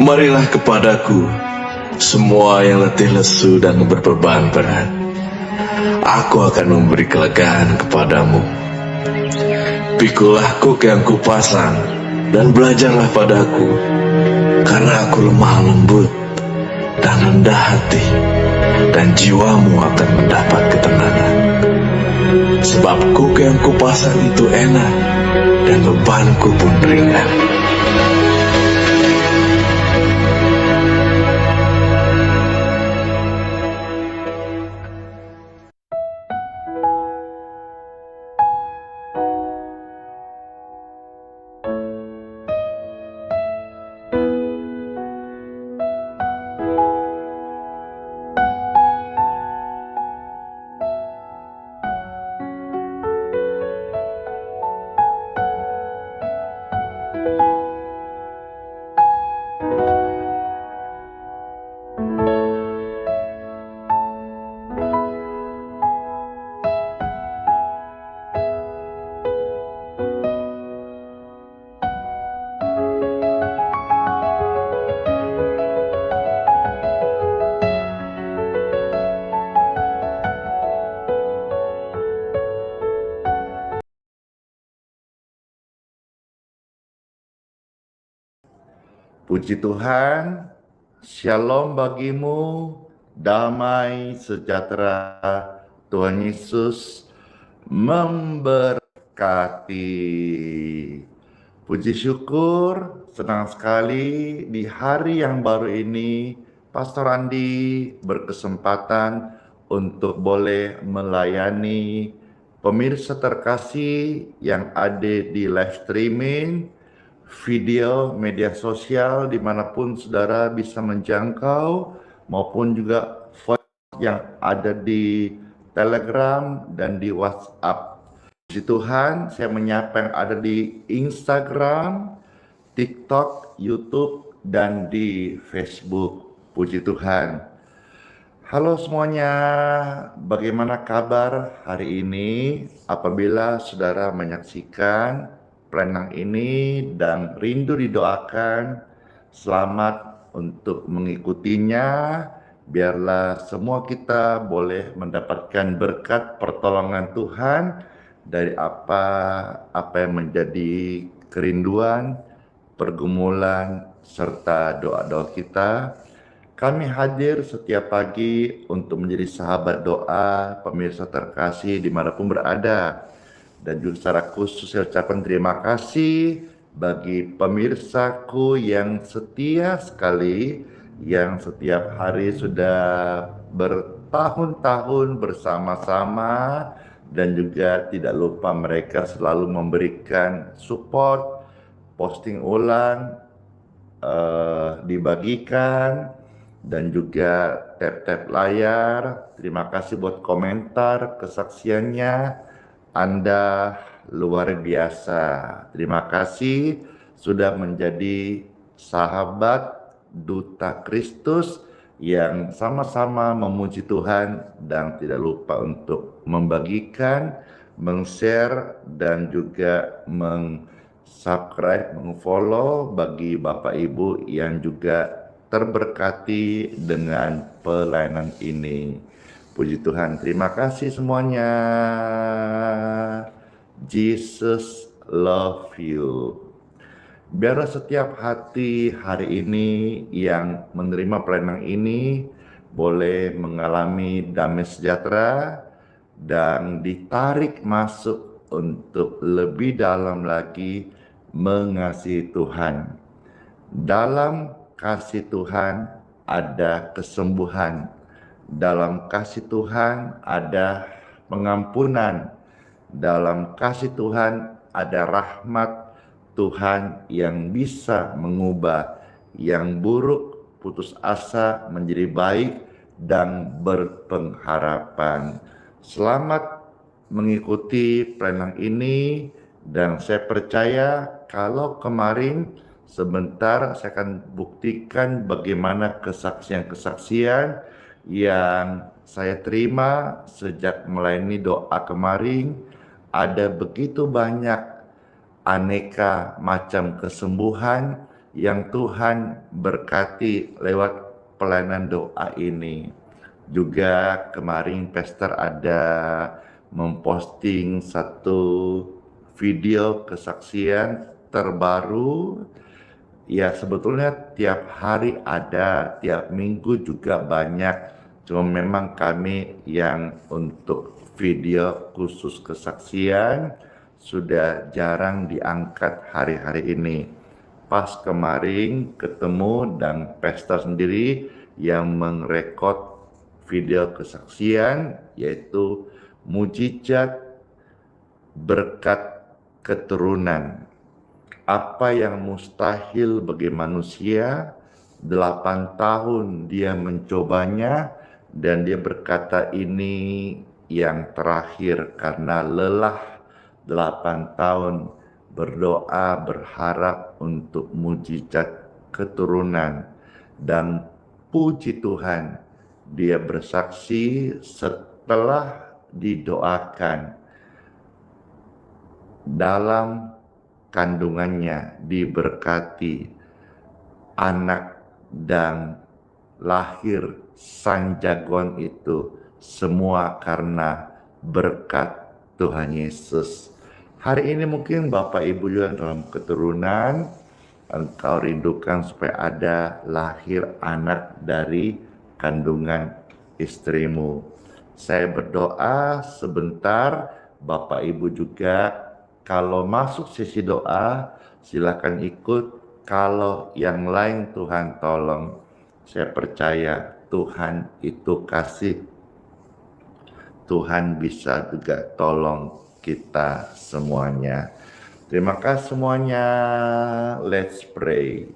Marilah kepadaku, semua yang letih lesu dan berbeban berat. Aku akan memberi kelegaan kepadamu. Pikulah kuk yang kupasang, dan belajarlah padaku, karena aku lemah lembut dan rendah hati, dan jiwamu akan mendapat ketenangan. Sebab kuk yang kupasang itu enak, dan bebanku pun ringan. Puji Tuhan, shalom bagimu, damai sejahtera Tuhan Yesus memberkati. Puji syukur, senang sekali di hari yang baru ini, Pastor Andi berkesempatan untuk boleh melayani pemirsa terkasih yang ada di live streaming, video, media sosial dimanapun saudara bisa menjangkau, maupun juga voice yang ada di Telegram dan di WhatsApp. Puji Tuhan, saya menyapa yang ada di Instagram, TikTok, YouTube, dan di Facebook. Puji Tuhan. Halo semuanya, bagaimana kabar hari ini? Apabila saudara menyaksikan plenang ini dan rindu didoakan, selamat untuk mengikutinya. Biarlah semua kita boleh mendapatkan berkat pertolongan Tuhan dari apa yang menjadi kerinduan, pergumulan, serta doa-doa kita. Kami hadir setiap pagi untuk menjadi sahabat doa pemirsa terkasih dimanapun berada. Dan juga secara khusus saya ucapkan terima kasih bagi pemirsaku yang setia sekali, yang setiap hari sudah bertahun-tahun bersama-sama, dan juga tidak lupa mereka selalu memberikan support, posting ulang, dibagikan, dan juga tap-tap layar. Terima kasih buat komentar, kesaksiannya. Anda luar biasa. Terima kasih sudah menjadi sahabat Duta Kristus yang sama-sama memuji Tuhan dan tidak lupa untuk membagikan, meng-share, dan juga subscribe, follow bagi Bapak Ibu yang juga terberkati dengan pelayanan ini. Puji Tuhan, terima kasih semuanya. Jesus love you. Biarlah setiap hati hari ini yang menerima pelayanan ini boleh mengalami damai sejahtera dan ditarik masuk untuk lebih dalam lagi mengasihi Tuhan. Dalam kasih Tuhan ada kesembuhan. Dalam kasih Tuhan ada pengampunan. Dalam kasih Tuhan ada rahmat Tuhan yang bisa mengubah yang buruk, putus asa menjadi baik dan berpengharapan. Selamat mengikuti pelayanan ini, dan saya percaya kalau kemarin sebentar saya akan buktikan bagaimana kesaksian-kesaksian yang saya terima sejak melayani doa kemarin. Ada begitu banyak aneka macam kesembuhan yang Tuhan berkati lewat pelayanan doa ini. Juga kemarin Pastor ada memposting satu video kesaksian terbaru. Ya sebetulnya tiap hari ada, tiap minggu juga banyak. Cuma memang kami yang untuk video khusus kesaksian sudah jarang diangkat hari-hari ini. Pas kemarin ketemu dan Pastor sendiri yang merekod video kesaksian, yaitu mujizat berkat keturunan. Apa yang mustahil bagi manusia, 8 tahun dia mencobanya, dan dia berkata ini yang terakhir karena lelah 8 tahun berdoa berharap untuk mujizat keturunan. Dan puji Tuhan, dia bersaksi setelah didoakan dalam kandungannya diberkati anak dan lahir sang jagoan itu semua karena berkat Tuhan Yesus. Hari ini mungkin Bapak Ibu juga dalam keturunan, engkau rindukan supaya ada lahir anak dari kandungan istrimu. Saya berdoa sebentar, Bapak Ibu juga kalau masuk sesi doa silakan ikut. Kalau yang lain Tuhan tolong, saya percaya Tuhan itu kasih. Tuhan bisa juga tolong kita semuanya. Terima kasih semuanya. Let's pray.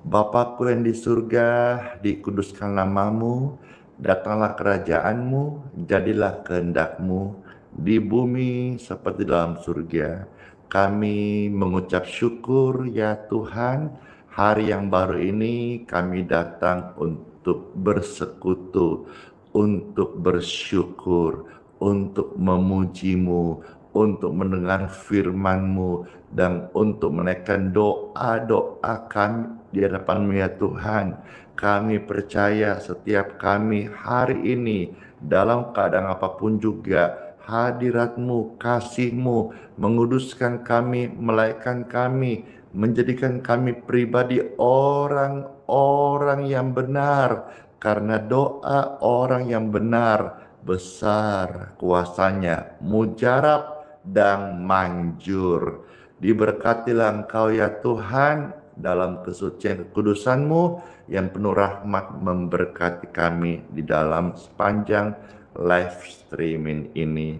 Bapakku yang di surga, dikuduskan namamu, datanglah kerajaanmu, jadilah kehendakmu di bumi seperti dalam surga. Kami mengucap syukur ya Tuhan, hari yang baru ini kami datang untuk bersekutu, untuk bersyukur, untuk memuji-Mu, untuk mendengar firman-Mu, dan untuk menaikkan doa-doa kami di hadapan-Mu ya Tuhan. Kami percaya setiap kami hari ini dalam keadaan apapun juga, hadirat-Mu, kasih-Mu menguduskan kami, melahirkan kami, menjadikan kami pribadi orang-orang yang benar. Karena doa orang yang benar besar kuasanya, mujarab dan manjur. Diberkatilah Engkau ya Tuhan dalam kesucian kekudusan-Mu yang penuh rahmat memberkati kami di dalam sepanjang live streaming ini.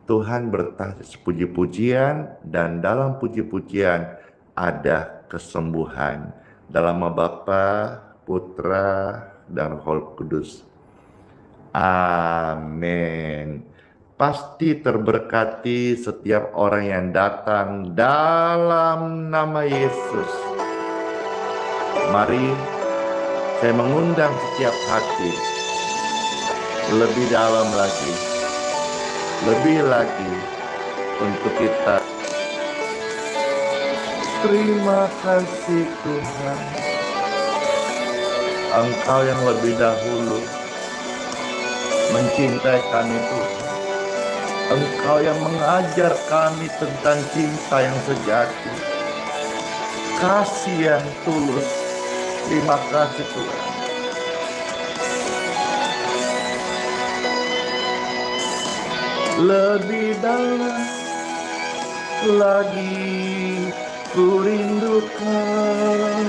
Tuhan bertasbih puji-pujian, dan dalam puji-pujian ada kesembuhan. Dalam nama Bapa, Putra, dan Roh Kudus. Amin. Pasti terberkati setiap orang yang datang dalam nama Yesus. Mari saya mengundang setiap hati lebih dalam lagi, lebih lagi untuk kita. Terima kasih Tuhan, Engkau yang lebih dahulu mencintai kami Tuhan. Engkau yang mengajar kami tentang cinta yang sejati, kasih yang tulus. Terima kasih Tuhan. Lebih dalam lagi ku rindukan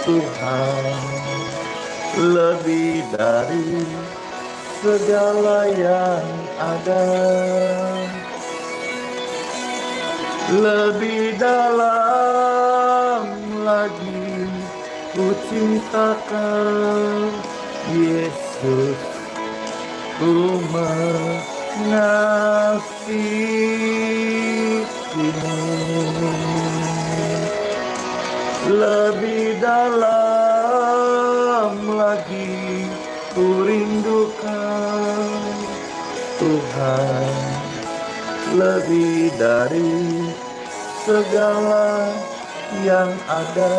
Tuhan, lebih dari segala yang ada, lebih dalam lagi ku cintakan Yesus, ku mengasihimu. Lebih dalam lagi ku rindukan Tuhan, lebih dari segala yang ada.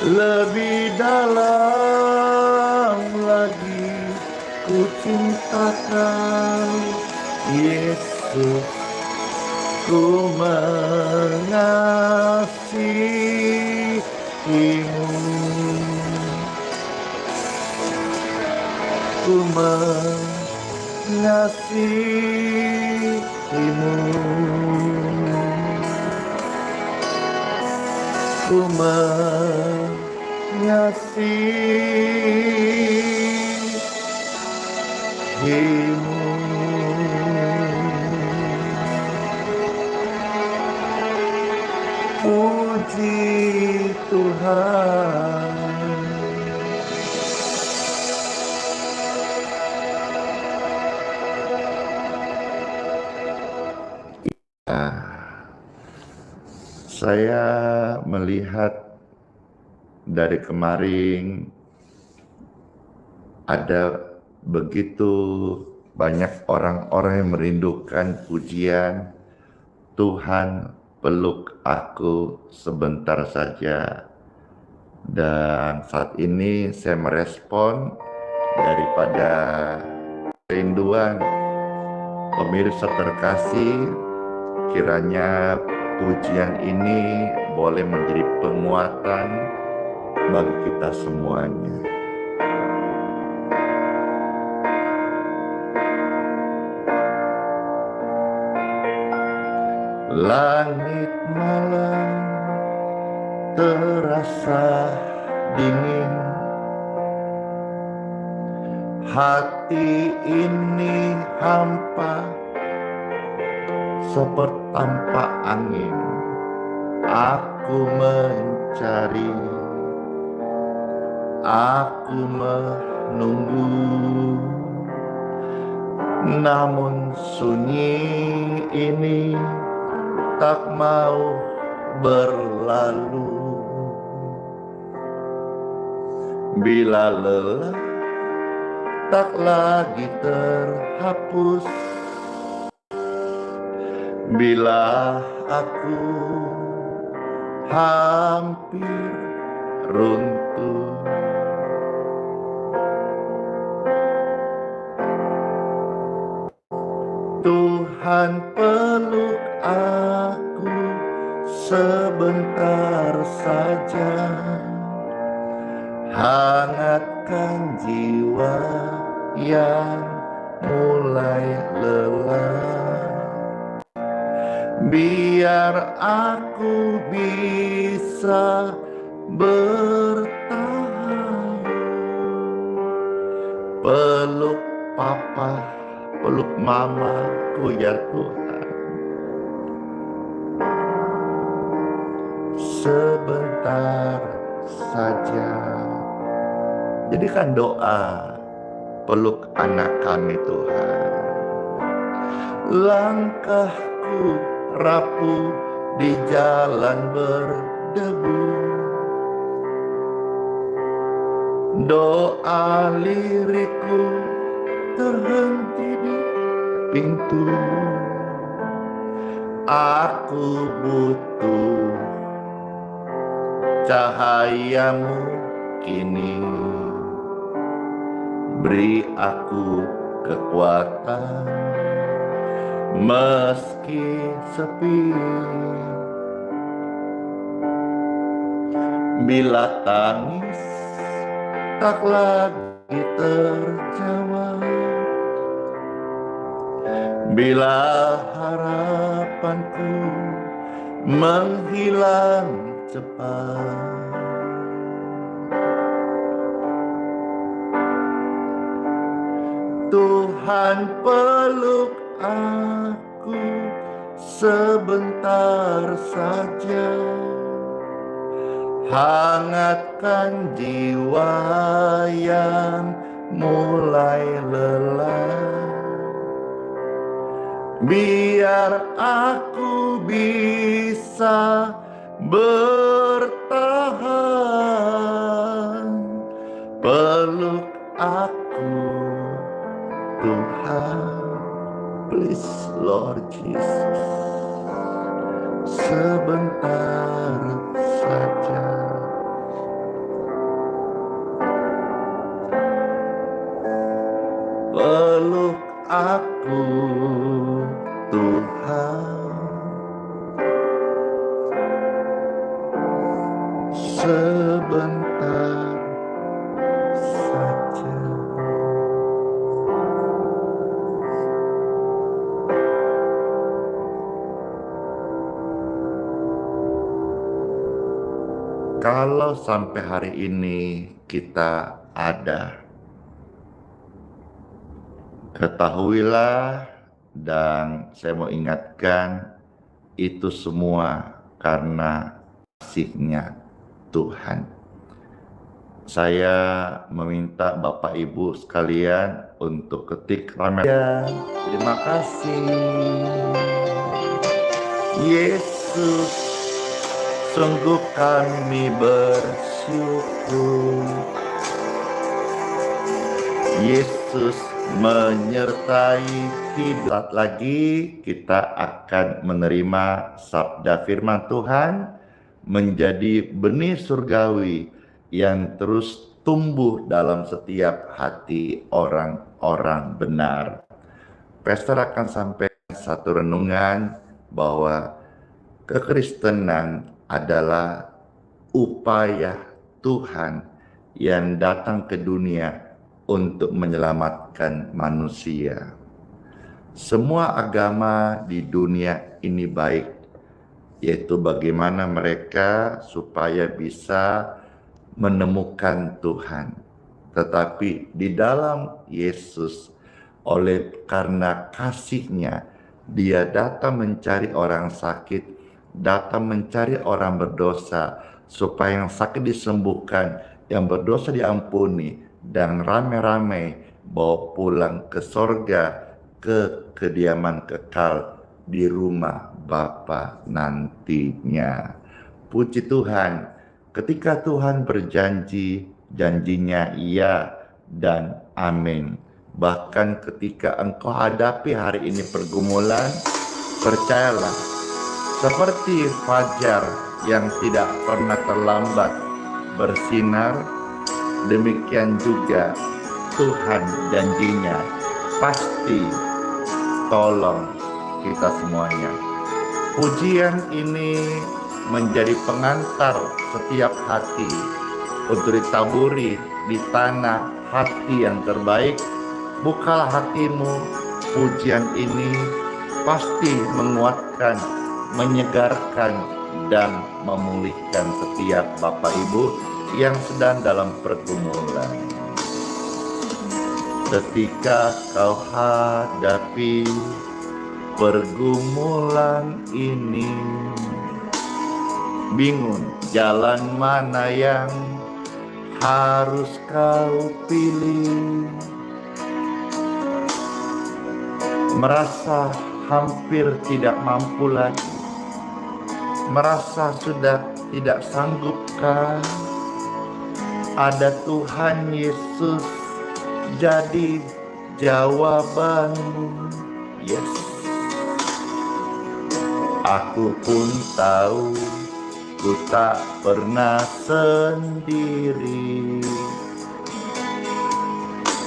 Lebih dalam lagi ku cinta Kau, Yesus, ku mengasihimu, ku mengasihimu, ku mengasihimu. Puji Tuhan. Saya melihat dari kemarin ada begitu banyak orang-orang yang merindukan pujian. Tuhan, peluk aku sebentar saja. Dan saat ini saya merespon daripada kerinduan pemirsa terkasih. Kiranya pujian ini boleh menjadi penguatan bagi kita semuanya. Langit malam terasa dingin, hati ini hampa seperti tanpa angin. Aku mencari, aku menunggu, namun sunyi ini tak mau berlalu. Bila lelah tak lagi terhapus, bila aku hampir runtuh, Tuhan peluk aku sebentar saja, hangatkan jiwa yang mulai lelah. Biar aku bisa bertahan, peluk papa, peluk mamaku ya Tuhan, sebentar saja. Jadikan doa, peluk anak kami Tuhan. Langkahku rapuh di jalan berdebu, doa lirikku terhenti di pintu. Aku butuh cahayamu kini, beri aku kekuatan meski sepi. Bila tangis tak lagi terjawab, bila harapanku menghilang cepat, Tuhan peluk aku sebentar saja, hangatkan jiwa yang mulai lelah. Biar aku bisa bertahan, peluk aku Tuhan, please Lord Jesus. sebentar saja. Peluk aku, Tuhan, sebentar saja. Kalau sampai hari ini kita ada, ketahuilah dan saya mau ingatkan, itu semua karena kasih-Nya Tuhan. Saya meminta Bapak Ibu sekalian untuk ketik ramai. Terima kasih Yesus, sungguh kami bersyukur. Yesus menyertai hidup. Saat lagi kita akan menerima sabda firman Tuhan menjadi benih surgawi yang terus tumbuh dalam setiap hati orang-orang benar. Pastor akan sampaikan satu renungan bahwa kekristenan adalah upaya Tuhan yang datang ke dunia untuk menyelamatkan manusia. Semua agama di dunia ini baik, yaitu bagaimana mereka supaya bisa menemukan Tuhan. Tetapi di dalam Yesus, karena kasih-Nya, Dia datang mencari orang sakit, datang mencari orang berdosa, supaya yang sakit disembuhkan, yang berdosa diampuni, dan rame-rame bawa pulang ke sorga, ke kediaman kekal di rumah Bapa nantinya. Puji Tuhan, ketika Tuhan berjanji, janjinya iya dan amin. Bahkan ketika engkau hadapi hari ini pergumulan, percayalah, seperti fajar yang tidak pernah terlambat bersinar, demikian juga Tuhan janjinya pasti tolong kita semuanya. Pujian ini menjadi pengantar setiap hati untuk ditaburi di tanah hati yang terbaik. Bukalah hatimu, pujian ini pasti menguatkan, menyegarkan, dan memulihkan setiap Bapak Ibu yang sedang dalam pergumulan. Ketika kau hadapi pergumulan ini, bingung jalan mana yang harus kau pilih, merasa hampir tidak mampu lagi, merasa sudah tidak sanggupkah? Ada Tuhan Yesus jadi jawabanmu. Yes, aku pun tahu ku tak pernah sendiri.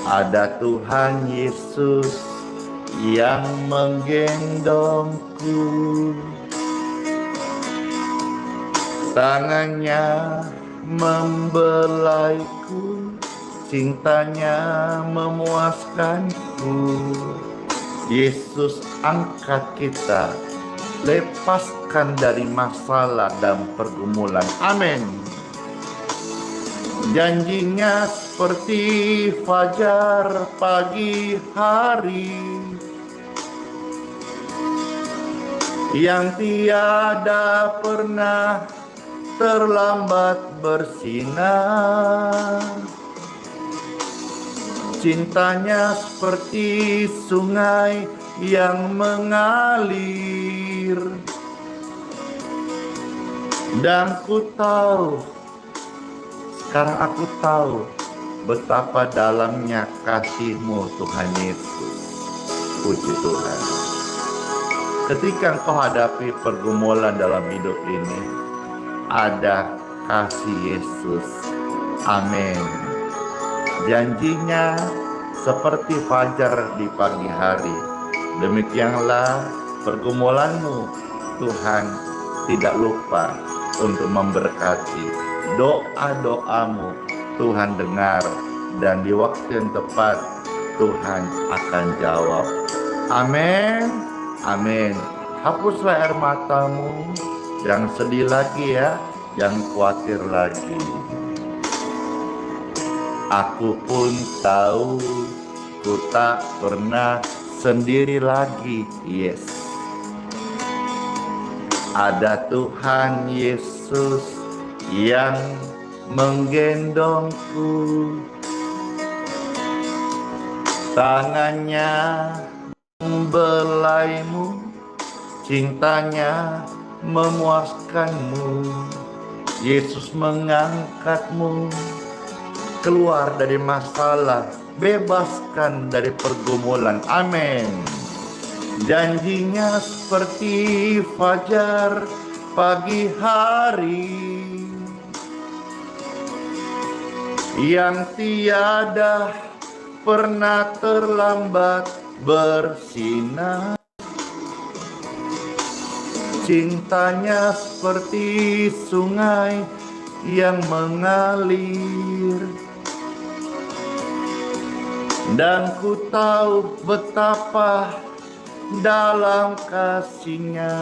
Ada Tuhan Yesus yang menggendongku, tangannya membelaiku, cintanya memuaskanku. Yesus angkat kita, lepaskan dari masalah dan pergumulan. Amin. Janjinya seperti fajar pagi hari yang tiada pernah terlambat bersinar. Cintanya seperti sungai yang mengalir, dan ku tahu, sekarang aku tahu betapa dalamnya kasih-Mu Tuhan Yesus. Puji Tuhan. Ketika engkau hadapi pergumulan dalam hidup ini, ada kasih Yesus. Amin. Janjinya seperti fajar di pagi hari. Demikianlah pergumulanmu, Tuhan tidak lupa untuk memberkati. Doa-doamu Tuhan dengar, dan di waktu yang tepat Tuhan akan jawab. Amin. Amin. Hapuslah air matamu. Jangan sedih lagi ya. Jangan khawatir lagi. Aku pun tahu ku tak pernah sendiri lagi. Yes. Ada Tuhan Yesus yang menggendongku. Tangannya membelaimu, cintanya memuaskanmu. Yesus mengangkatmu keluar dari masalah, bebaskan dari pergumulan. Amin. Janjinya seperti fajar pagi hari yang tiada pernah terlambat bersinar. Cintanya seperti sungai yang mengalir, dan ku tahu betapa dalam kasih-Nya.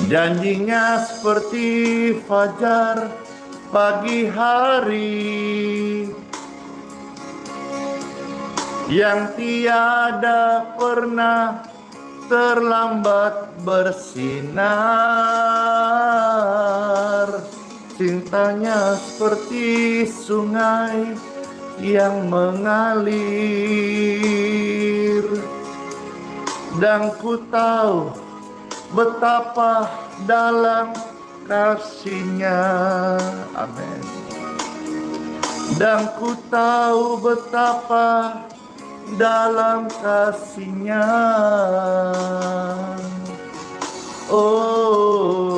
Janjinya seperti fajar pagi hari yang tiada pernah terlambat bersinar. Cintanya seperti sungai yang mengalir, dan ku tahu betapa dalam kasih-Nya. Amin. Dan ku tahu betapa dalam kasih-Nya. Oh,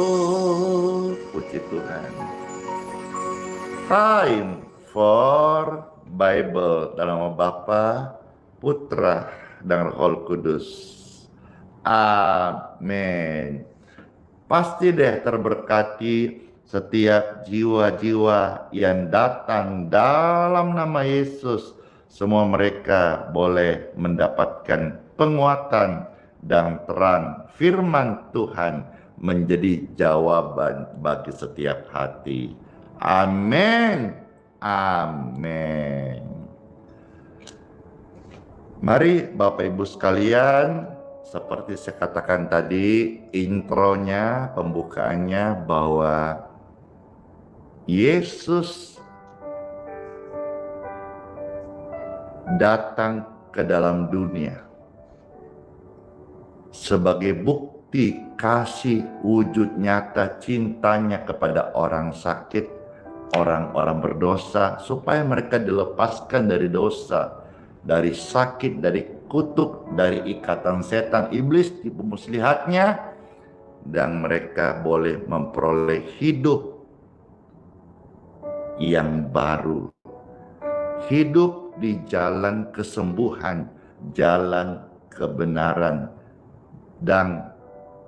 puji Tuhan. Time for Bible dalam nama Bapa, Putra, dan Roh Kudus. Amin. Pasti deh terberkati setiap jiwa-jiwa yang datang dalam nama Yesus. Semua mereka boleh mendapatkan penguatan dan terang firman Tuhan menjadi jawaban bagi setiap hati. Amin. Amin. Mari Bapak Ibu sekalian, seperti saya katakan tadi, intronya, pembukaannya, bahwa Yesus datang ke dalam dunia sebagai bukti kasih wujud nyata cintanya kepada orang sakit, orang-orang berdosa, supaya mereka dilepaskan dari dosa, dari sakit, dari kutuk, dari ikatan setan, iblis, tipu muslihatnya, dan mereka boleh memperoleh hidup yang baru, hidup di jalan kesembuhan, jalan kebenaran, dan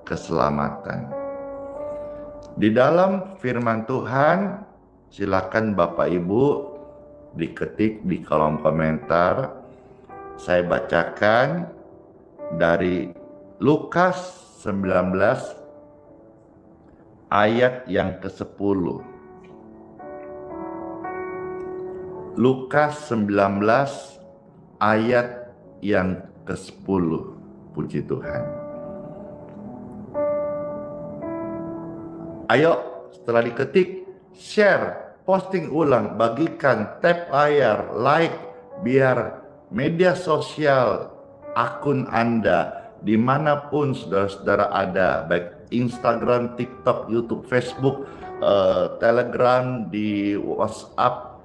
keselamatan. Di dalam firman Tuhan, silakan Bapak Ibu diketik di kolom komentar. Saya bacakan dari Lukas 19 ayat yang ke-10. Lukas 19 ayat yang ke-10. Puji Tuhan. Ayo, setelah diketik, share, posting ulang, bagikan, tap layar, like, biar media sosial akun Anda dimanapun saudara-saudara ada, baik Instagram, TikTok, YouTube, Facebook, Telegram, di WhatsApp,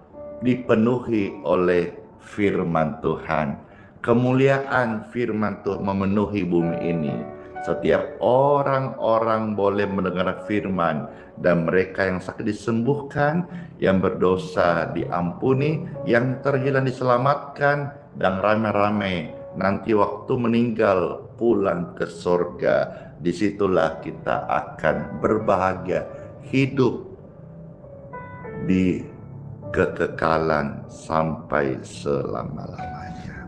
dipenuhi oleh firman Tuhan. Kemuliaan firman Tuhan memenuhi bumi ini. Setiap orang-orang boleh mendengar firman, dan mereka yang sakit disembuhkan, yang berdosa diampuni, yang terhilang diselamatkan, dan ramai-ramai nanti waktu meninggal pulang ke surga. Disitulah kita akan berbahagia hidup di kekekalan sampai selama-lamanya.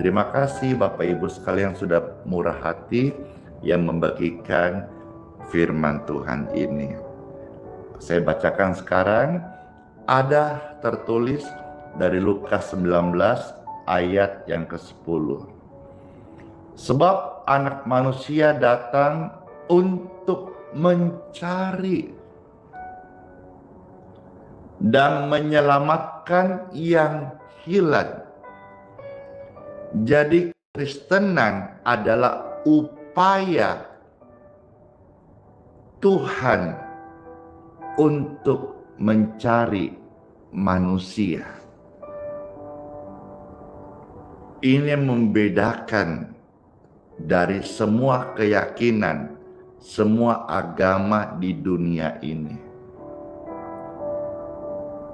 Terima kasih Bapak Ibu sekalian sudah murah hati yang membagikan firman Tuhan ini. Saya bacakan sekarang, ada tertulis dari Lukas 19 ayat yang ke-10. Sebab anak manusia datang untuk mencari dan menyelamatkan yang hilang. Jadi Kristenan adalah upaya Tuhan untuk mencari manusia. Ini membedakan dari semua keyakinan, semua agama di dunia ini.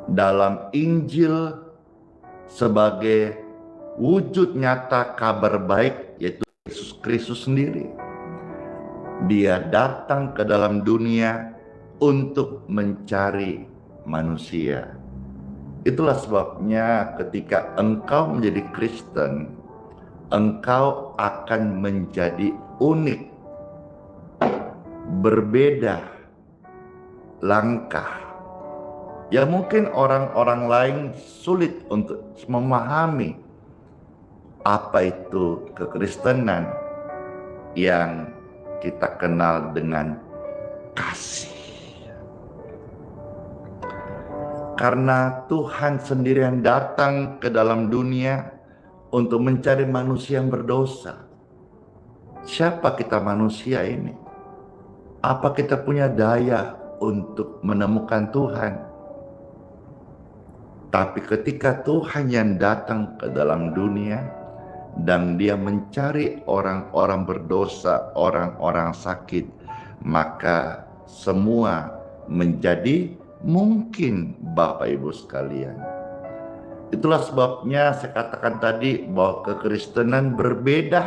Dalam Injil sebagai wujud nyata kabar baik, yaitu Yesus Kristus sendiri, Dia datang ke dalam dunia untuk mencari manusia. Itulah sebabnya ketika engkau menjadi Kristen, engkau akan menjadi unik, berbeda langkah. Ya mungkin orang-orang lain sulit untuk memahami apa itu kekristenan yang kita kenal dengan kasih. Karena Tuhan sendiri yang datang ke dalam dunia untuk mencari manusia yang berdosa. Siapa kita manusia ini? Apa kita punya daya untuk menemukan Tuhan? Tapi ketika Tuhan yang datang ke dalam dunia dan Dia mencari orang-orang berdosa, orang-orang sakit, maka semua menjadi mungkin, Bapak Ibu sekalian. Itulah sebabnya saya katakan tadi bahwa kekristenan berbeda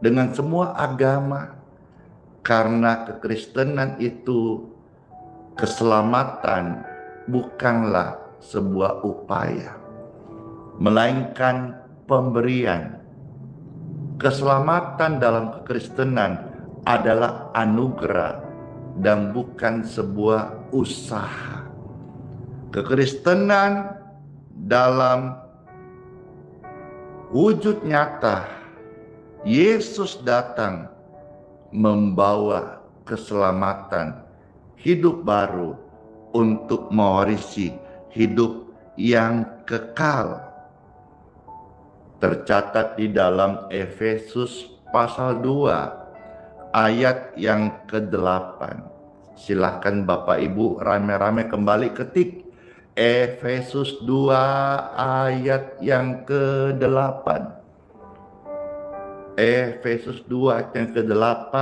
dengan semua agama, karena kekristenan itu keselamatan bukanlah sebuah upaya, melainkan pemberian. Keselamatan dalam kekristenan adalah anugerah dan bukan sebuah usaha. Kekristenan dalam wujud nyata, Yesus datang membawa keselamatan, hidup baru untuk mewarisi hidup yang kekal. Tercatat di dalam Efesus pasal 2 ayat yang ke-8. Silahkan Bapak Ibu rame-rame kembali ketik Efesus 2 ayat yang ke-8. Efesus 2 ayat yang ke-8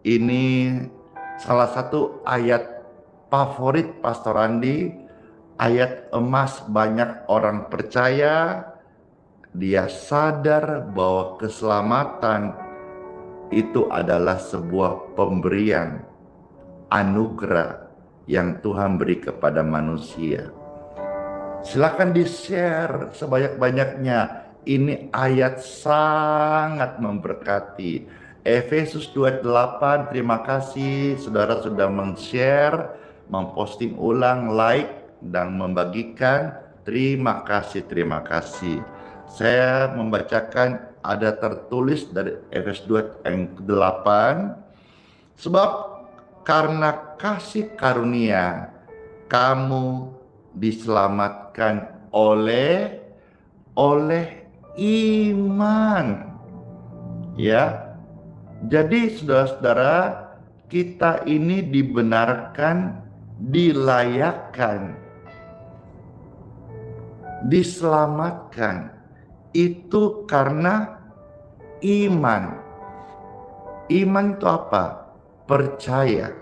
ini salah satu ayat favorit Pastor Andi, ayat emas banyak orang percaya. Dia sadar bahwa keselamatan itu adalah sebuah pemberian, anugerah yang Tuhan beri kepada manusia. Silakan di-share sebanyak-banyaknya. Ini ayat sangat memberkati. Efesus 2:8, terima kasih saudara sudah men-share, memposting ulang, like, dan membagikan. Terima kasih, terima kasih. Saya membacakan, ada tertulis dari Efesus 2 ayat 8. Sebab karena kasih karunia kamu diselamatkan oleh iman. Ya. Jadi saudara-saudara, kita ini dibenarkan, dilayakkan diselamatkan itu karena iman. Iman itu apa? Percaya.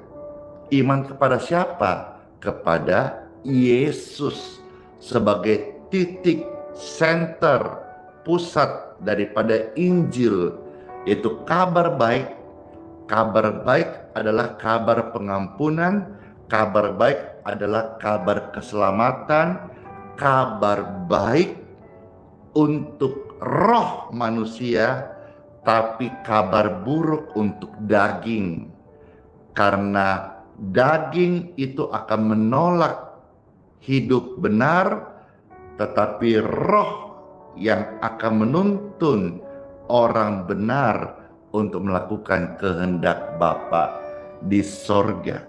Iman kepada siapa? Kepada Yesus sebagai titik center, pusat daripada Injil, yaitu kabar baik. Kabar baik adalah kabar pengampunan, kabar baik adalah kabar keselamatan, kabar baik untuk roh manusia, tapi kabar buruk untuk daging. Karena daging itu akan menolak hidup benar, tetapi roh yang akan menuntun orang benar untuk melakukan kehendak Bapa di sorga.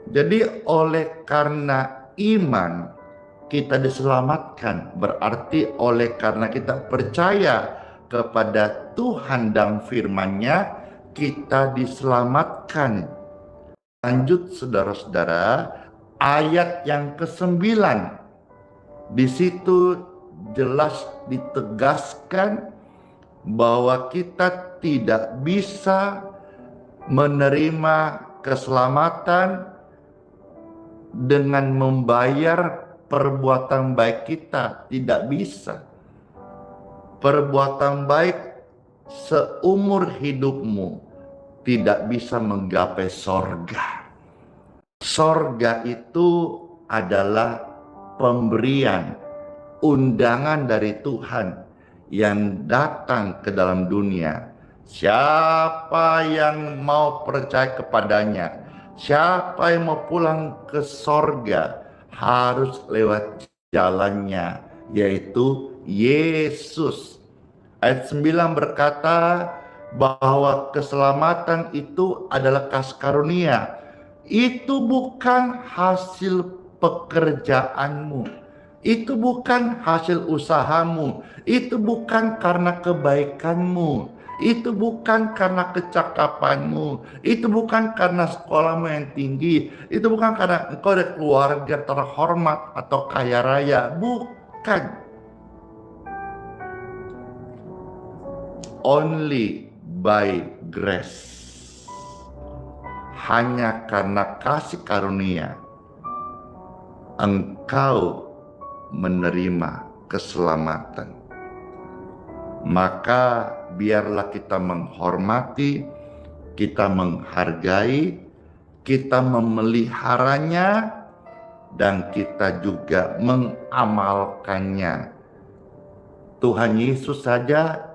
Jadi oleh karena iman kita diselamatkan, berarti oleh karena kita percaya kepada Tuhan dan firman-Nya, kita diselamatkan. Lanjut saudara-saudara, ayat yang ke-9. Di situ jelas ditegaskan bahwa kita tidak bisa menerima keselamatan dengan membayar perbuatan baik kita. Tidak bisa. Perbuatan baik seumur hidupmu tidak bisa menggapai sorga. Sorga itu adalah pemberian, undangan dari Tuhan yang datang ke dalam dunia. Siapa yang mau percaya kepadanya, siapa yang mau pulang ke sorga, harus lewat jalannya, yaitu Yesus. Ayat 9 berkata bahwa keselamatan itu adalah kasih karunia. Itu bukan hasil pekerjaanmu. Itu bukan hasil usahamu. Itu bukan karena kebaikanmu. Itu bukan karena kecakapanmu. Itu bukan karena sekolahmu yang tinggi. Itu bukan karena engkau ada keluarga terhormat atau kaya raya. Bukan. Only by grace. Hanya karena kasih karunia engkau menerima keselamatan. Maka biarlah kita menghormati, kita menghargai, kita memeliharanya, dan kita juga mengamalkannya. Tuhan Yesus saja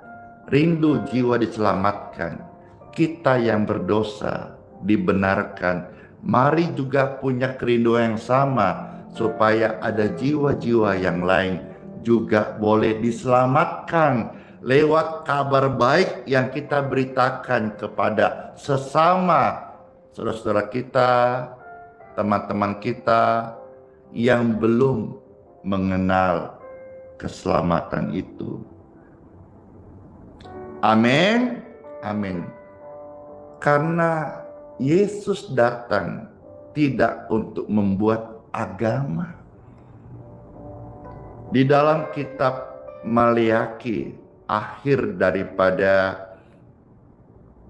rindu jiwa diselamatkan. Kita yang berdosa dibenarkan. Mari juga punya kerinduan yang sama, supaya ada jiwa-jiwa yang lain juga boleh diselamatkan lewat kabar baik yang kita beritakan kepada sesama saudara-saudara kita, teman-teman kita yang belum mengenal keselamatan itu. Amin. Amin. Karena Yesus datang tidak untuk membuat agama. Di dalam kitab Maleakhi, akhir daripada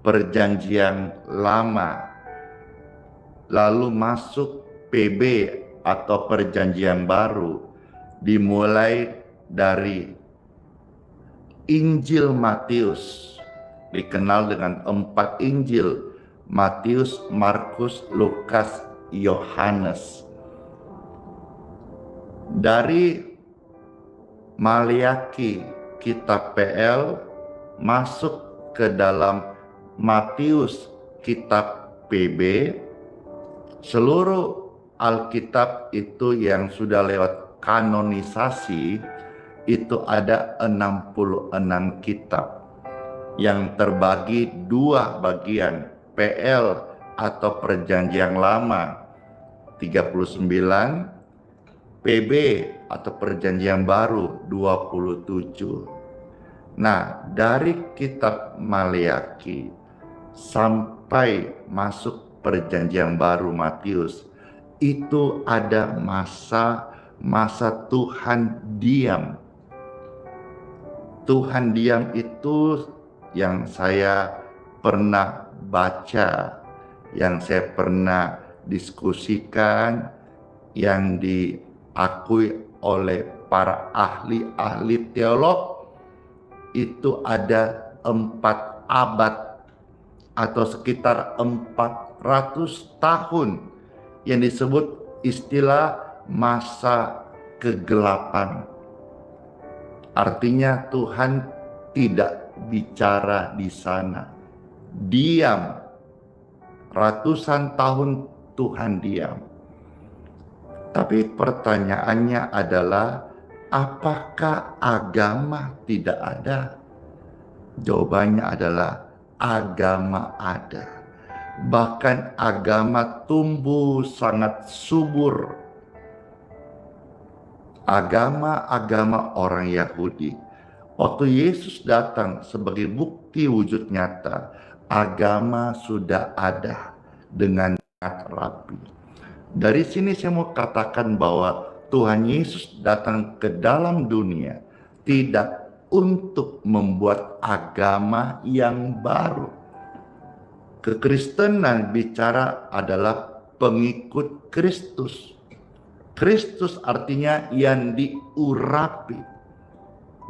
perjanjian lama, lalu masuk PB atau perjanjian baru, dimulai dari Injil Matius, dikenal dengan 4 Injil: Matius, Markus, Lukas, Yohanes. Dari Maleakhi, kitab PL, masuk ke dalam Matius, kitab PB. Seluruh Alkitab itu yang sudah lewat kanonisasi itu ada 66 kitab yang terbagi 2 bagian, PL atau perjanjian lama 39, PB atau perjanjian baru 27. Nah, dari kitab Maleakhi sampai masuk perjanjian baru Matius, itu ada masa masa Tuhan diam. Tuhan diam itu yang saya pernah baca, yang saya pernah diskusikan, yang diakui oleh para ahli-ahli teolog, itu ada 4 abad atau sekitar 400 tahun yang disebut istilah masa kegelapan. Artinya Tuhan tidak bicara di sana. Diam. Ratusan tahun Tuhan diam. Tapi pertanyaannya adalah, apakah agama tidak ada? Jawabannya adalah agama ada. Bahkan agama tumbuh sangat subur. Agama-agama orang Yahudi. Waktu Yesus datang sebagai bukti wujud nyata, agama sudah ada dengan rapi. Dari sini saya mau katakan bahwa Tuhan Yesus datang ke dalam dunia tidak untuk membuat agama yang baru. Kekristenan bicara adalah pengikut Kristus. Kristus artinya yang diurapi.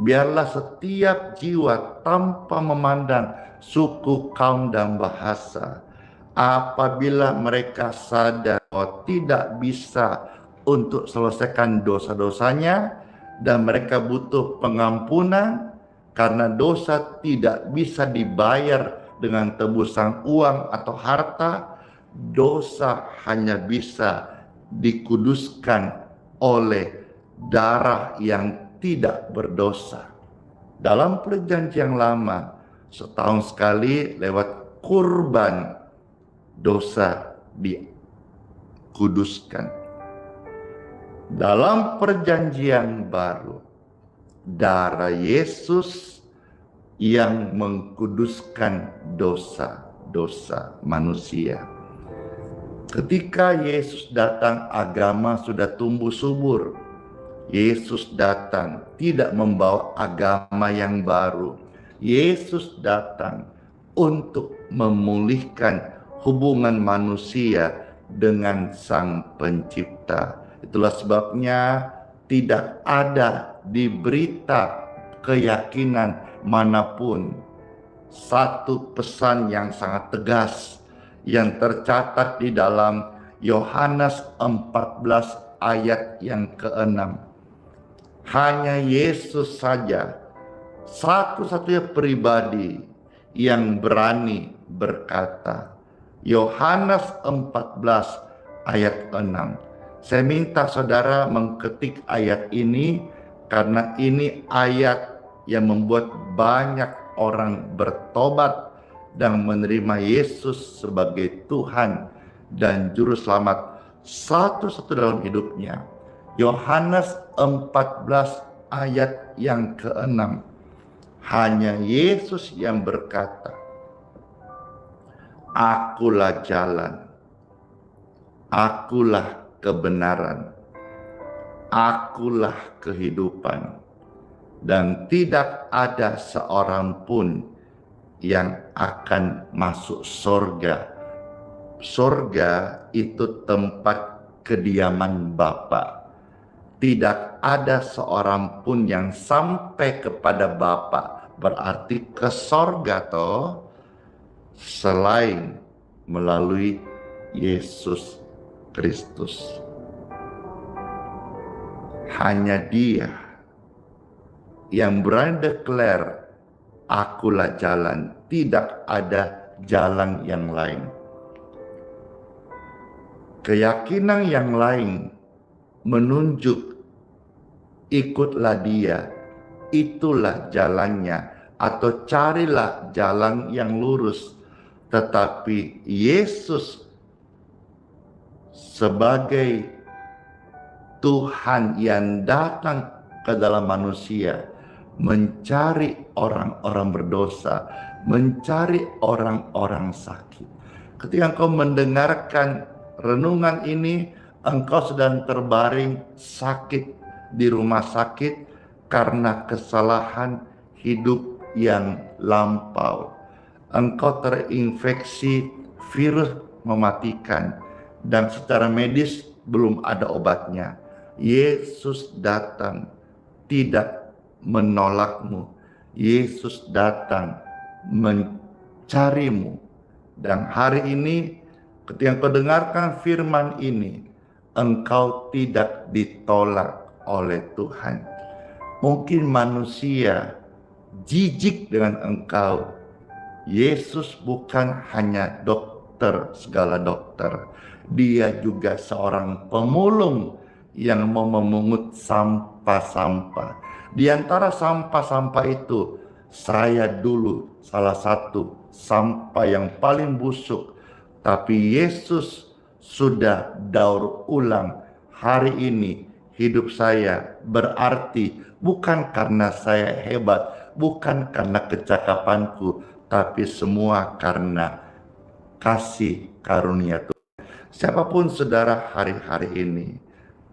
Biarlah setiap jiwa tanpa memandang suku, kaum, dan bahasa, apabila mereka sadar bahwa tidak bisa untuk selesaikan dosa-dosanya dan mereka butuh pengampunan karena dosa tidak bisa dibayar dengan tebusan uang atau harta, dosa hanya bisa dikuduskan oleh darah yang tidak berdosa. Dalam perjanjian lama, setahun sekali lewat kurban dosa dikuduskan. Dalam perjanjian baru, darah Yesus yang mengkuduskan dosa-dosa manusia. Ketika Yesus datang, agama sudah tumbuh subur. Yesus datang tidak membawa agama yang baru. Yesus datang untuk memulihkan hubungan manusia dengan Sang Pencipta. Itulah sebabnya tidak ada di berita keyakinan manapun satu pesan yang sangat tegas yang tercatat di dalam Yohanes 14 ayat yang ke-6. Hanya Yesus saja, satu-satunya pribadi yang berani berkata. Yohanes 14 ayat 6. Saya minta saudara mengketik ayat ini karena ini ayat yang membuat banyak orang bertobat dan menerima Yesus sebagai Tuhan dan Juru Selamat satu-satu dalam hidupnya. Yohanes 14 ayat yang ke-6. Hanya Yesus yang berkata, Akulah jalan, akulah kebenaran, akulah kehidupan, dan tidak ada seorang pun yang akan masuk surga. Surga itu tempat kediaman Bapa. Tidak ada seorang pun yang sampai kepada Bapa, berarti ke surga toh, selain melalui Yesus Kristus. Hanya Dia yang berani declare, akulah jalan, tidak ada jalan yang lain. Keyakinan yang lain menunjuk ikutlah Dia, itulah jalannya, atau carilah jalan yang lurus. Tetapi Yesus sebagai Tuhan yang datang ke dalam manusia, mencari orang-orang berdosa, mencari orang-orang sakit. Ketika engkau mendengarkan renungan ini, engkau sedang terbaring sakit di rumah sakit karena kesalahan hidup yang lampau. Engkau terinfeksi virus mematikan dan secara medis belum ada obatnya. Yesus datang tidak menolakmu. Yesus datang mencarimu. Dan hari ini ketika engkau dengarkan firman ini, engkau tidak ditolak oleh Tuhan. Mungkin manusia jijik dengan engkau. Yesus bukan hanya dokter, segala dokter. Dia juga seorang pemulung yang mau memungut sampah-sampah. Di antara sampah-sampah itu, saya dulu salah satu sampah yang paling busuk. Tapi Yesus sudah daur ulang. Hari ini hidup saya berarti bukan karena saya hebat, bukan karena kecakapanku, tapi semua karena kasih karunia Tuhan. Siapapun saudara hari-hari ini,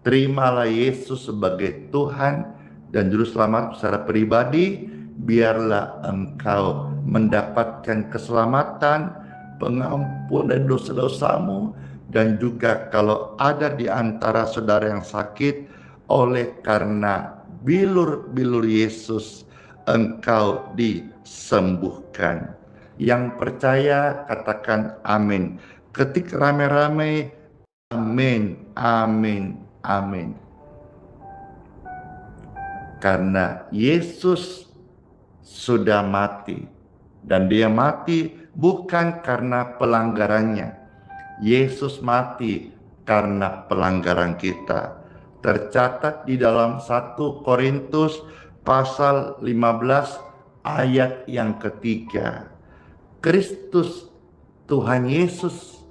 terimalah Yesus sebagai Tuhan dan Juru Selamat secara pribadi. Biarlah engkau mendapatkan keselamatan, pengampunan dosa-dosamu, dan juga kalau ada di antara saudara yang sakit, oleh karena bilur-bilur Yesus, engkau disembuhkan. Yang percaya katakan amin. Ketik rame-rame, amin, amin, amin. Karena Yesus sudah mati, dan dia mati bukan karena pelanggarannya. Yesus mati karena pelanggaran kita. Tercatat di dalam 1 Korintus pasal 15 ayat yang ketiga. Kristus Tuhan Yesus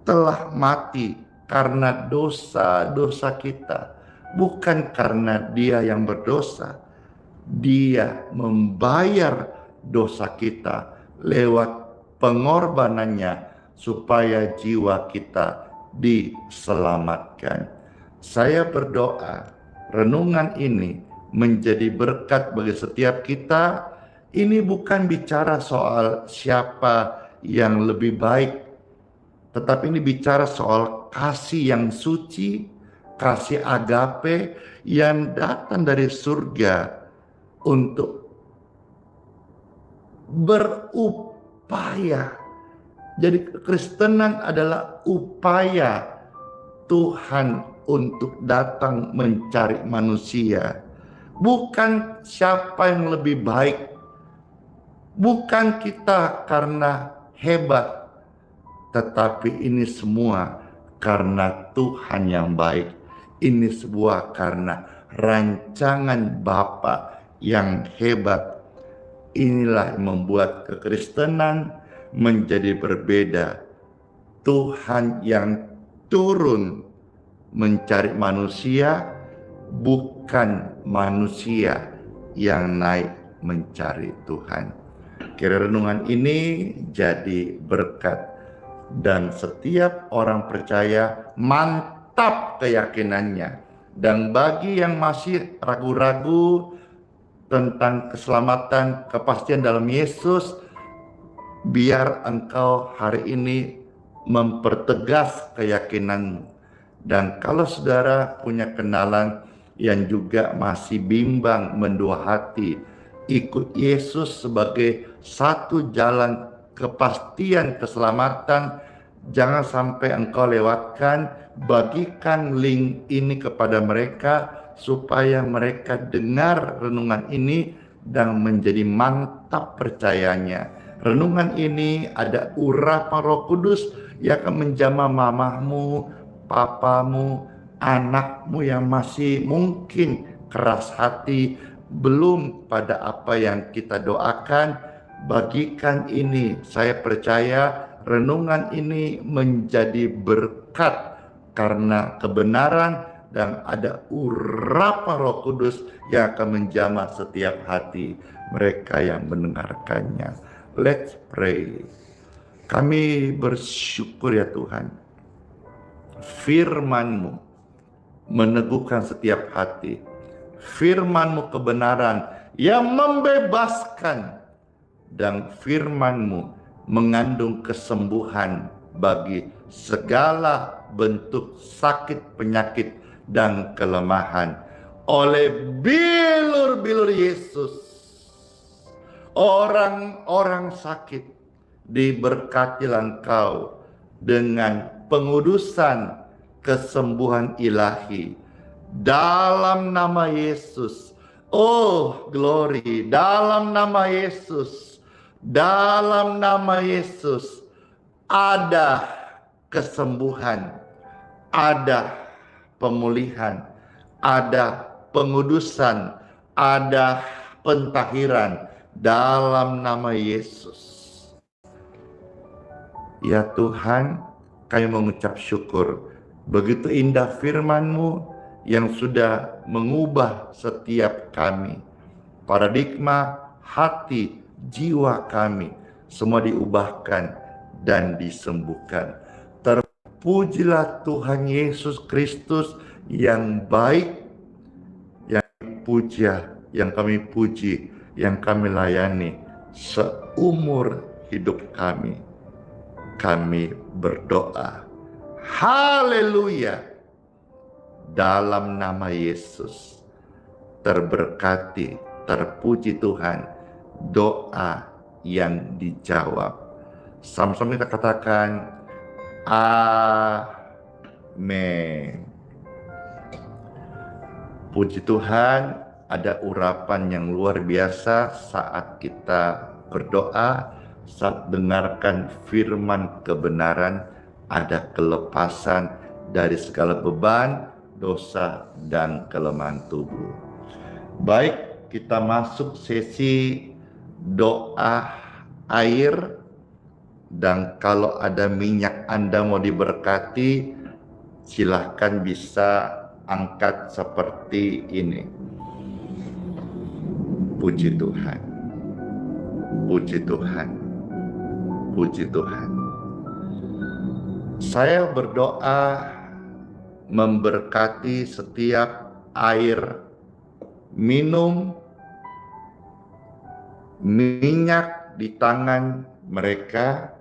telah mati karena dosa-dosa kita. Bukan karena dia yang berdosa. Dia membayar dosa kita lewat pengorbanannya supaya jiwa kita diselamatkan. Saya berdoa renungan ini menjadi berkat bagi setiap kita. Ini bukan bicara soal siapa yang lebih baik, tetapi ini bicara soal kasih yang suci, kasih agape yang datang dari surga untuk berupaya. Jadi kekristenan adalah upaya Tuhan untuk datang mencari manusia. Bukan siapa yang lebih baik. Bukan kita karena hebat. Tetapi ini semua karena Tuhan yang baik. Ini semua karena rancangan Bapa yang hebat. Inilah yang membuat kekristenan menjadi berbeda. Tuhan yang turun mencari manusia, bukan manusia yang naik mencari Tuhan. Kira renungan ini jadi berkat, dan setiap orang percaya mantap keyakinannya. Dan bagi yang masih ragu-ragu tentang keselamatan, kepastian dalam Yesus, biar engkau hari ini mempertegas keyakinanmu. Dan kalau saudara punya kenalan yang juga masih bimbang, mendua hati, ikut Yesus sebagai satu jalan kepastian keselamatan, jangan sampai engkau lewatkan. Bagikan link ini kepada mereka supaya mereka dengar renungan ini dan menjadi mantap percayanya. Renungan ini ada urapan Roh Kudus yang akan menjamah mamahmu, papamu, anakmu yang masih mungkin keras hati, belum pada apa yang kita doakan. Bagikan ini, saya percaya renungan ini menjadi berkat karena kebenaran, dan ada urapan Roh Kudus yang akan menjamah setiap hati mereka yang mendengarkannya. Let's pray. Kami bersyukur ya Tuhan, Firman-Mu meneguhkan setiap hati. Firman-Mu kebenaran yang membebaskan, dan firman-Mu mengandung kesembuhan bagi segala bentuk sakit, penyakit, dan kelemahan. Oleh bilur-bilur Yesus, orang-orang sakit diberkatilah Engkau dengan pengudusan kesembuhan ilahi dalam nama Yesus. Oh, glory, dalam nama Yesus, dalam nama Yesus ada kesembuhan, ada pemulihan, ada pengudusan, ada pentahiran dalam nama Yesus. Ya Tuhan, kami mengucap syukur. Begitu indah firman-Mu yang sudah mengubah setiap kami. Paradigma hati, jiwa kami semua diubahkan dan disembuhkan. Terpujilah Tuhan Yesus Kristus yang baik, yang puja, yang kami puji, yang kami layani seumur hidup kami. Kami berdoa, haleluya, dalam nama Yesus. Terberkati, terpuji Tuhan, doa yang dijawab. Sama-sama kita katakan, amin. Puji Tuhan, ada urapan yang luar biasa saat kita berdoa, saat dengarkan firman kebenaran, ada kelepasan dari segala beban, dosa, dan kelemahan tubuh. Baik, kita masuk sesi doa air, dan kalau ada minyak Anda mau diberkati, silahkan bisa angkat seperti ini. Puji Tuhan, puji Tuhan, puji Tuhan. Saya berdoa memberkati setiap air minum, minyak di tangan mereka,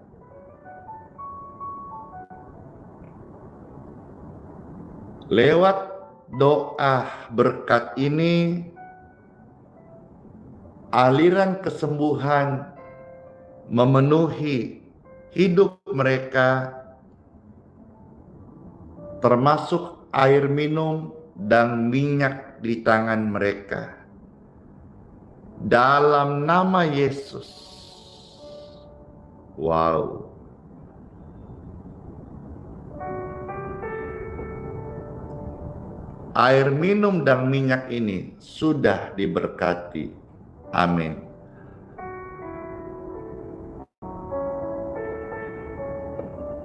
lewat doa berkat ini, aliran kesembuhan memenuhi hidup mereka, termasuk air minum dan minyak di tangan mereka. Dalam nama Yesus. Wow. Air minum dan minyak ini sudah diberkati. Amin.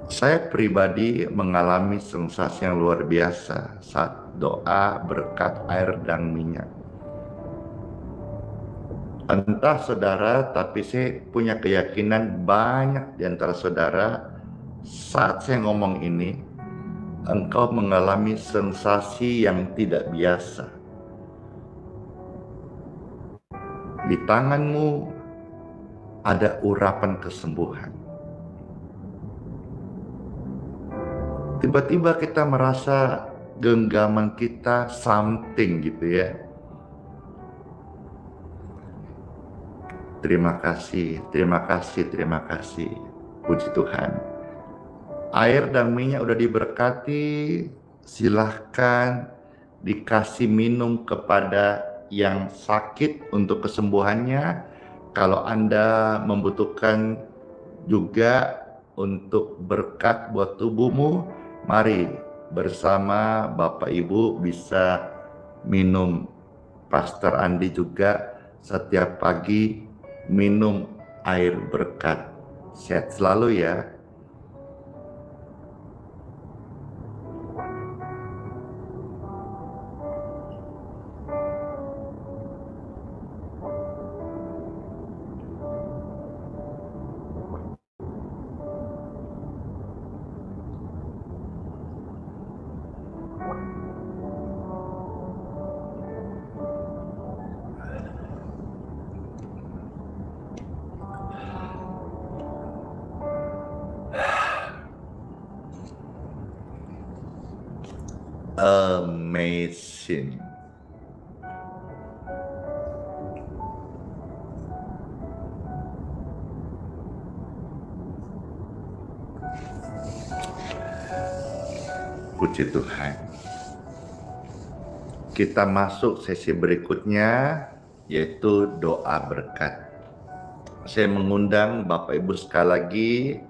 Saya pribadi mengalami sensasi yang luar biasa saat doa berkat air dan minyak. Entah saudara, tapi saya punya keyakinan banyak di antara saudara saat saya ngomong ini, engkau mengalami sensasi yang tidak biasa. Di tanganmu ada urapan kesembuhan. Tiba-tiba kita merasa genggaman kita something gitu ya. Terima kasih, terima kasih, terima kasih. Puji Tuhan. Air dan minyak udah diberkati, silahkan dikasih minum kepada yang sakit untuk kesembuhannya. Kalau Anda membutuhkan juga untuk berkat buat tubuhmu, mari bersama Bapak Ibu bisa minum. Pastor Andi juga setiap pagi minum air berkat. Sehat selalu ya. amazing. Puji Tuhan. Kita masuk sesi berikutnya, yaitu doa berkat. Saya mengundang Bapak Ibu sekali lagi,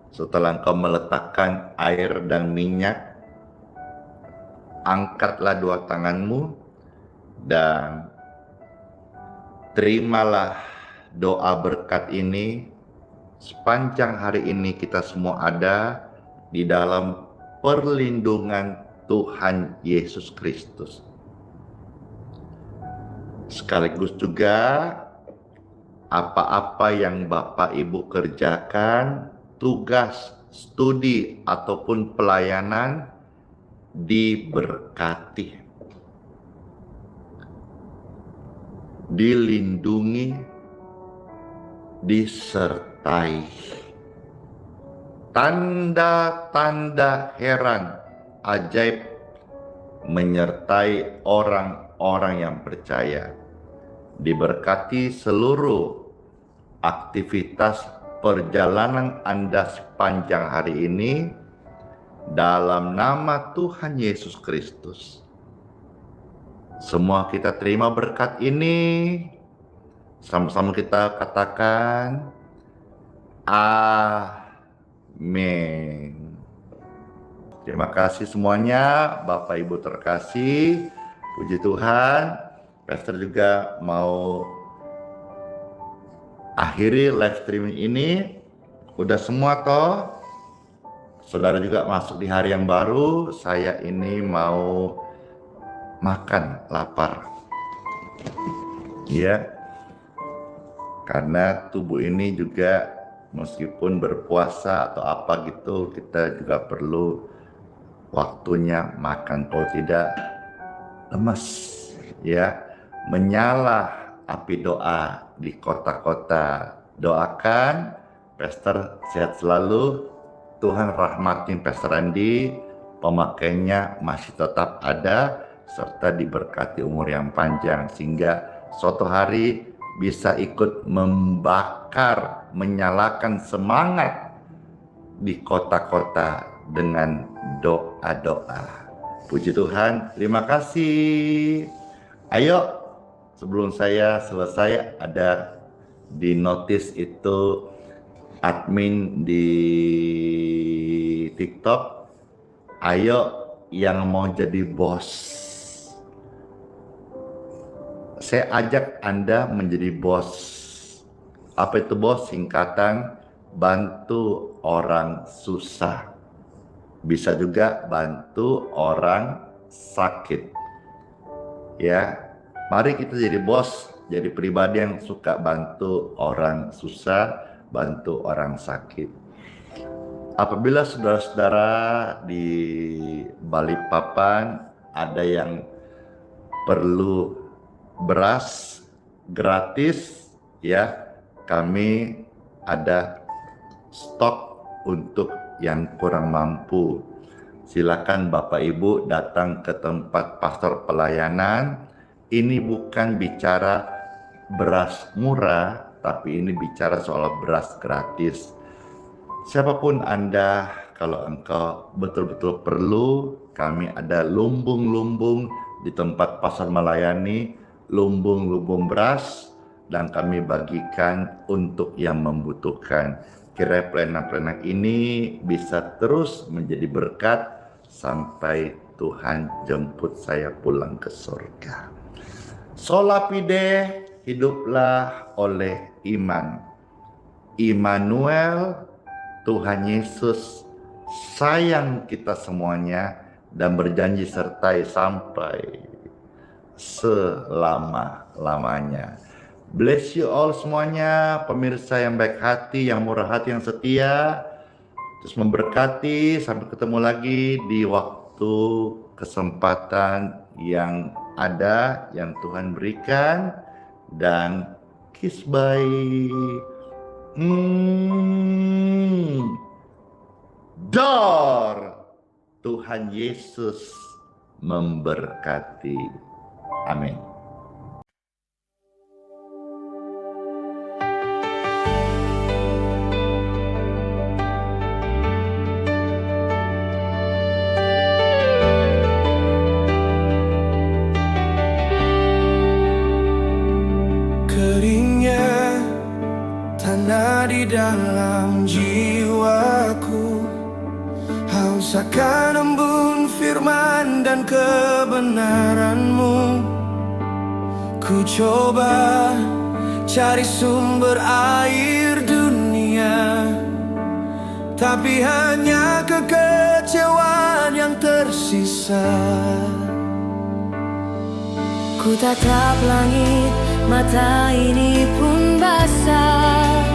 setelah engkau meletakkan air dan minyak, angkatlah dua tanganmu dan terimalah doa berkat ini. Sepanjang hari ini kita semua ada di dalam perlindungan Tuhan Yesus Kristus. Sekaligus juga apa-apa yang Bapak Ibu kerjakan, tugas, studi, ataupun pelayanan diberkati, dilindungi, disertai. Tanda-tanda heran, ajaib menyertai orang-orang yang percaya. Diberkati seluruh aktivitas perjalanan Anda sepanjang hari ini dalam nama Tuhan Yesus Kristus. Semua kita terima berkat ini. Sama-sama kita katakan amin. Terima kasih semuanya, Bapak Ibu terkasih. Puji Tuhan. Pastor juga mau akhiri live streaming ini. Udah semua toh? Saudara juga masuk di hari yang baru. Saya ini mau makan, lapar. Ya. Karena tubuh ini juga meskipun berpuasa atau apa gitu, kita juga perlu waktunya makan. Kalau tidak, lemes. Ya. Menyala api doa di kota-kota. Doakan Pastor sehat selalu. Tuhan rahmatin Pastor Andi, pemakainya masih tetap ada, serta diberkati umur yang panjang, sehingga suatu hari bisa ikut membakar, menyalakan semangat di kota-kota dengan doa-doa. Puji Tuhan, terima kasih. Ayo, sebelum saya selesai, ada di notice itu admin di TikTok, ayo yang mau jadi bos. Saya ajak Anda menjadi bos. Apa itu bos? Singkatan bantu orang susah. Bisa juga bantu orang sakit. Ya, mari kita jadi bos, jadi pribadi yang suka bantu orang susah, bantu orang sakit. Apabila saudara-saudara di Balikpapan ada yang perlu beras gratis, ya, kami ada stok untuk yang kurang mampu. Silakan Bapak Ibu datang ke tempat pastor pelayanan. Ini bukan bicara beras murah, tapi ini bicara soal beras gratis. Siapapun Anda, kalau engkau betul-betul perlu, kami ada lumbung-lumbung di tempat pasar melayani, lumbung-lumbung beras, dan kami bagikan untuk yang membutuhkan. Kiranya pelayanan-pelayanan ini bisa terus menjadi berkat sampai Tuhan jemput saya pulang ke surga. Sola fide, hiduplah oleh iman. Immanuel, Tuhan Yesus sayang kita semuanya dan berjanji sertai sampai selama-lamanya. Bless you all semuanya, pemirsa yang baik hati, yang murah hati, yang setia. Terus memberkati, sampai ketemu lagi di waktu kesempatan yang ada, yang Tuhan berikan. Dan kiss bye. Dar Tuhan Yesus memberkati. Amin. Keringnya tanah di dalam jiwaku, haus akan embun firman dan kebenaran-Mu. Ku coba cari sumber air dunia, tapi hanya kekecewaan yang tersisa. Ku tatap langit, mata ini pun basah,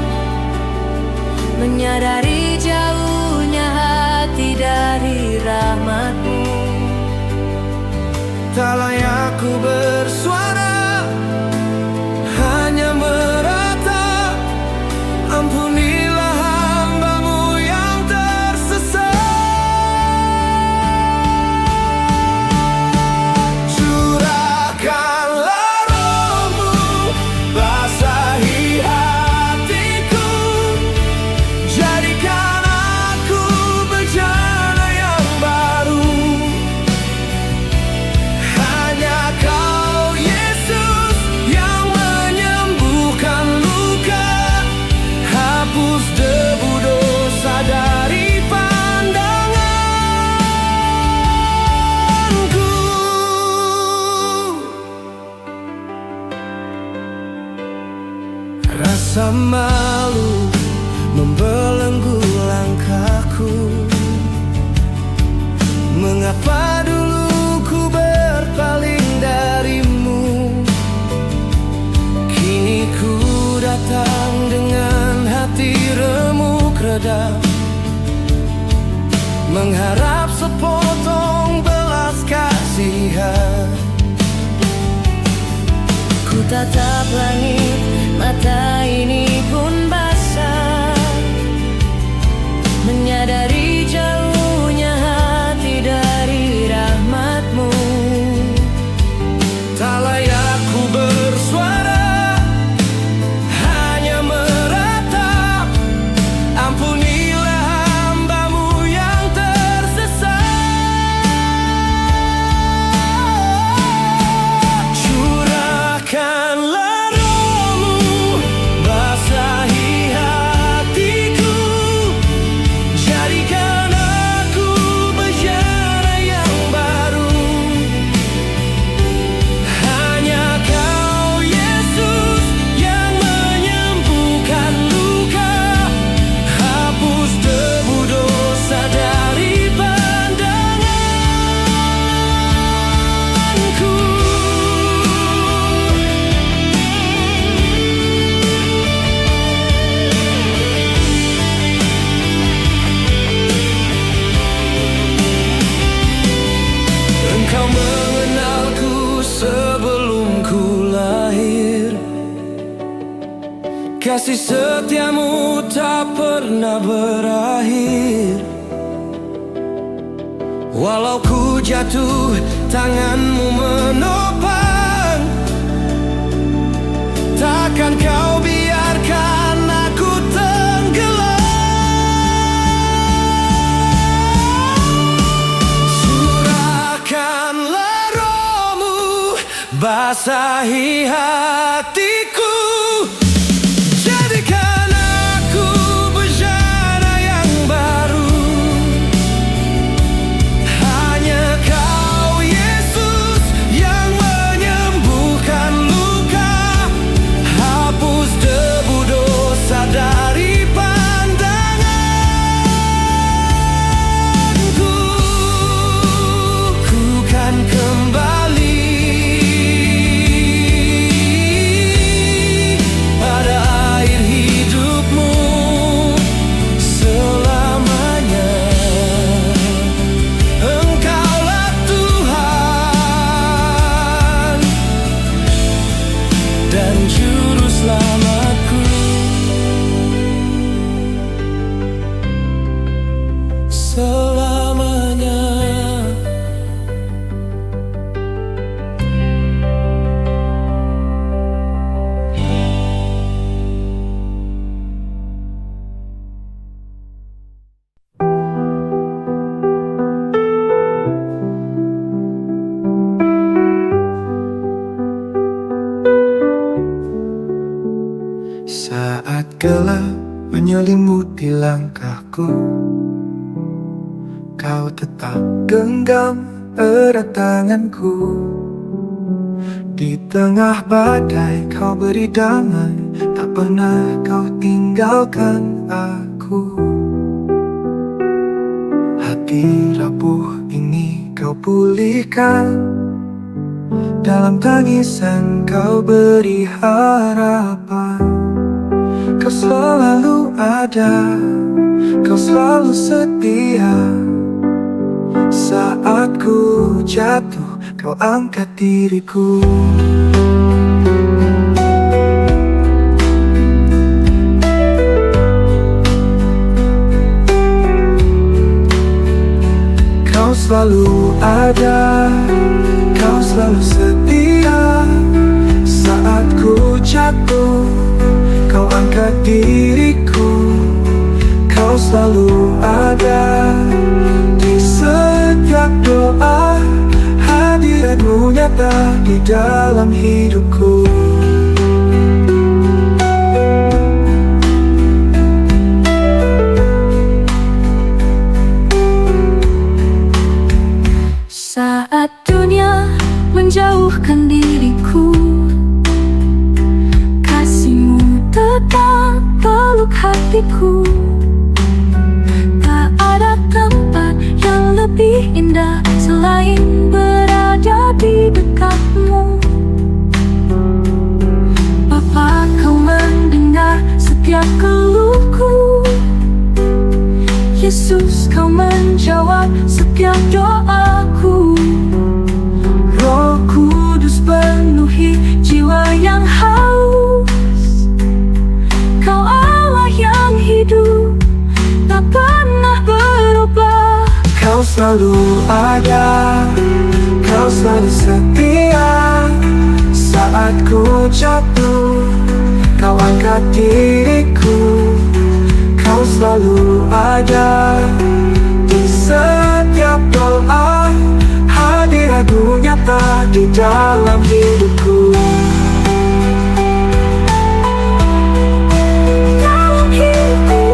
menyadari jauhnya hati dari rahmat-Mu. Tak layak ku bersuara, hanya meratap. Ampunilah hamba-Mu yang tersesat. Curahkanlah Roh-Mu, basahi hatiku, jadikan aku bejana yang baru. Hanya Kau Yesus yang menyembuhkan luka, hapus debu dosa dari pandanganku. Rasa malu membelenggu langkahku. Mengapa dulu ku berpaling dari-Mu? Kini ku datang dengan hati remuk redam, mengharap sepotong belas kasihan. Ku tatap langit, mata ini pun basah, menyadari jauhnya hati dari rahmat-Mu. Tak layak ku bersuara, hanya meratap. Ampunilah hamba-Mu yang tersesat. Curahkanlah Roh-Mu, basahi hatiku, jadikan aku bejana yang baru. Hanya Kau Yesus yang menyembuhkan luka, hapus debu dosa dari pandanganku. Engkau mengenalku sebelum ku lahir, kasih setia-Mu tak pernah berakhir. Walau ku jatuh, tangan-Mu menopang. Takkan Kau biarkan aku tenggelam. Curahkanlah Roh-Mu, basahi hatiku, jadikan aku bejana yang baru. Hanya Kau Yesus yang menyembuhkan luka, hapus debu dosa dari pandanganku. Ku kan kembali pada air hidup-Mu selamanya. Engkaulah Tuhan dan Juru Selamatku. Selamanya gelap menyelimuti langkahku, kau tetap genggam erat tanganku. Di tengah badai kau beri damai, tak pernah kau tinggalkan aku. Hati rapuh ini kau pulihkan, dalam tangisan kau beri harapan. Kau selalu ada, kau selalu setia. Saat ku jatuh, kau angkat diriku. Kau selalu ada, kau selalu setia. Saat ku jatuh, kau angkat diriku. Kau selalu ada di setiap doa, hadiratmu nyata di dalam hidupku. Saat dunia menjauhkan diriku, kasihmu tetap peluk hatiku. Tak ada tempat yang lebih indah selain berada di dekatmu. Bapa, kau mendengar setiap keluhku. Yesus, kau menjawab setiap doaku. Roh Kudus penuhi jiwa yang haus. Kau Allah yang hidup, tak pernah berubah. Kau selalu ada, kau selalu setia. Saat ku jatuh, kau angkat diriku. Kau selalu ada di setiap doa, hadiratmu nyata di dalam hidupku. Dalam hidupku.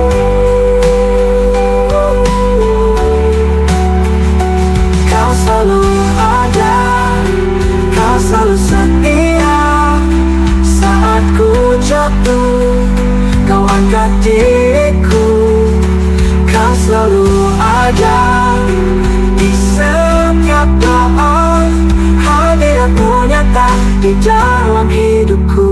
Kau selalu ada, kau selalu setia. Saat ku jatuh, kau angkat diriku. Kau selalu ada di setiap doa, hadiratmu nyata di dalam hidupku.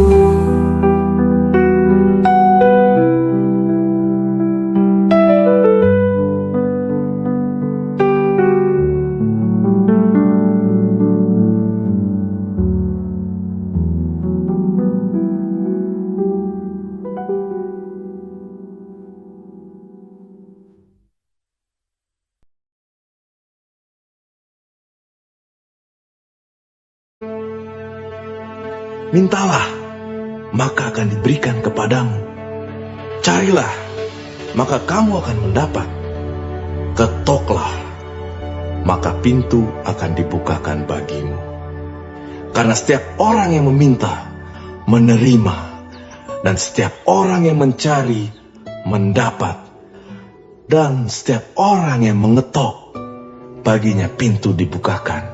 Mintalah, maka akan diberikan kepadamu. Carilah, maka kamu akan mendapat. Ketoklah, maka pintu akan dibukakan bagimu. Karena setiap orang yang meminta, menerima. Dan setiap orang yang mencari, mendapat. Dan setiap orang yang mengetok, baginya pintu dibukakan.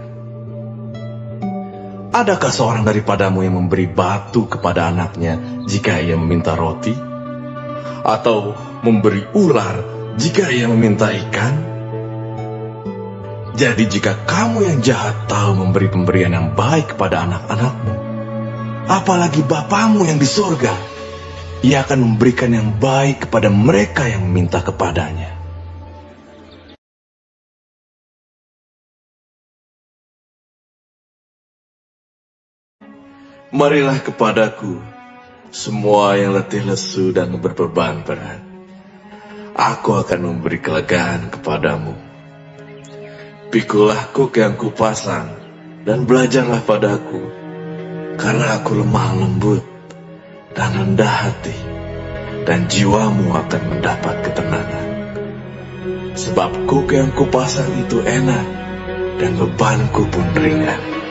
Adakah seorang daripadamu yang memberi batu kepada anaknya jika ia meminta roti? Atau memberi ular jika ia meminta ikan? Jadi jika kamu yang jahat tahu memberi pemberian yang baik kepada anak-anakmu, apalagi Bapamu yang di surga, ia akan memberikan yang baik kepada mereka yang meminta kepadanya. Marilah kepadaku, semua yang letih lesu dan berbeban berat. Aku akan memberi kelegaan kepadamu. Pikulah kuk yang kupasang, dan belajarlah padaku, karena aku lemah lembut dan rendah hati, dan jiwamu akan mendapat ketenangan. Sebab kuk yang kupasang itu enak, dan bebanku pun ringan.